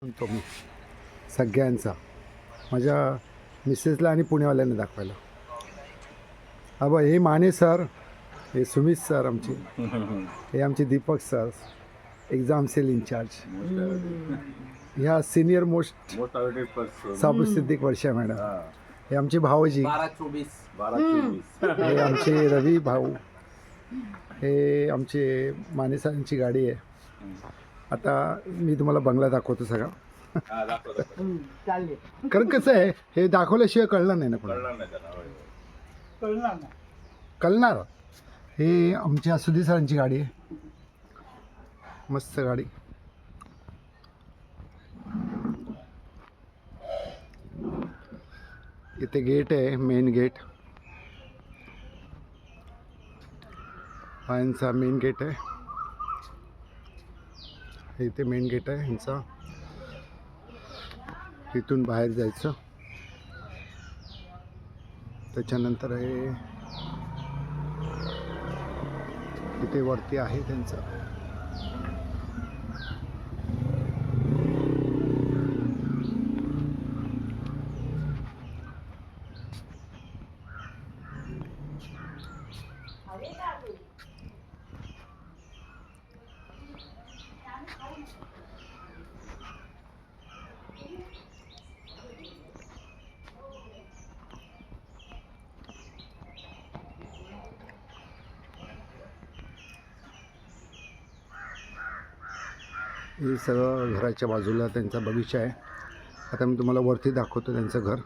म्हणतो मी सगळ्यांचा माझ्या मिसेसला आणि पुणेवाल्यांना दाखवायला. बा हे माने सर, हे सुमित सर आमचे, हे आमचे Deepak sir, exam cell incharge, ह्या senior most Sabu Siddique Varsha madam, हे आमचे भाऊजी 12-24 हे आमचे रवी भाऊ, हे आमचे माने सरांची गाडी आहे. आता मी तुम्हाला बंगला दाखवतो सगळा. कारण कसं आहे, हे दाखवल्याशिवाय कळणार नाही ना कोणाला. कळणार. हे आमच्या सुधीर सरांची गाडी आहे, मस्त गाडी. इथे गेट आहे, मेन गेट, हा यांचा मेन गेट आहे. इथे मेन गेट आहे यांचा, इथून बाहेर जायचं. त्याच्यानंतर हे इथे वरती आहे त्यांचं. हे सगळं घराच्या बाजूला त्यांचा बगीचा आहे. आता मी तुम्हाला वरती दाखवतो त्यांचं घर.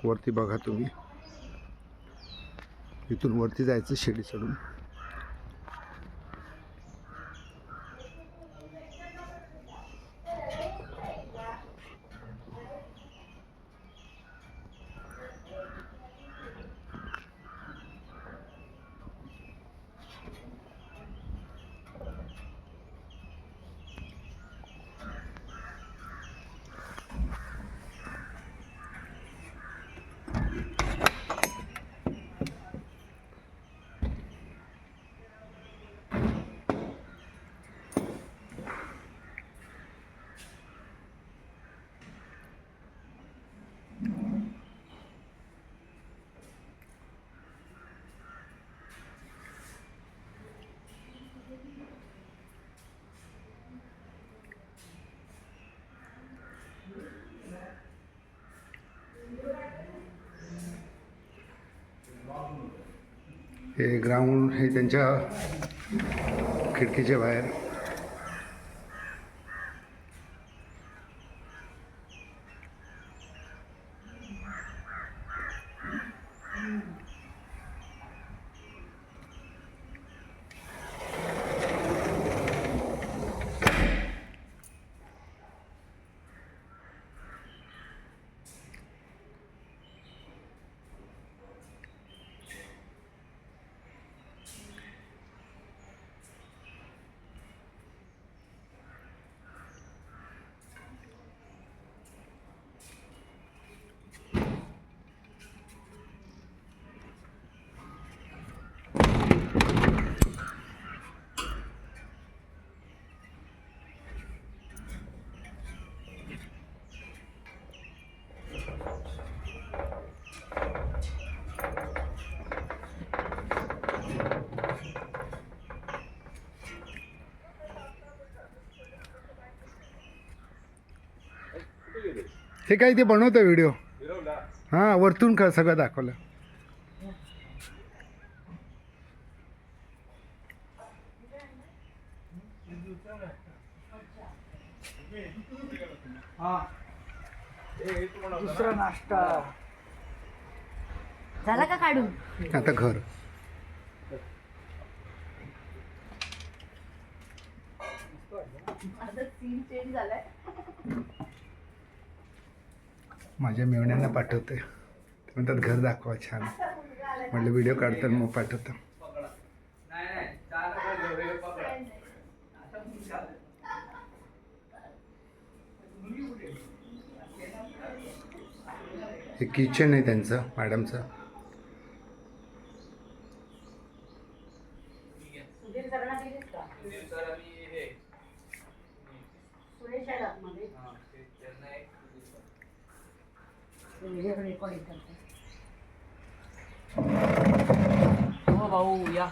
वरती बघा तुम्ही, इथून वरती जायचं शिडी चढून. हे ग्राउंड हे त्यांच्या खिडकीच्या बाहेर. हे काय ते बनवतं व्हिडिओ. हां, वरतून का सगळं दाखवलं. दुसरा नाश्ता झाला का काढून? आता घर. आता सीन चेंज झालाय. माझ्या मेवण्यांना पाठवते, ते म्हणतात घर दाखवा छान. म्हटलं व्हिडिओ काढताना मग पाठवतो. हे किचन आहे त्यांचं, मॅडमचं. सुधीर सरांना दिलीस का? सुरेश आहे आतमध्ये. हो भाऊ या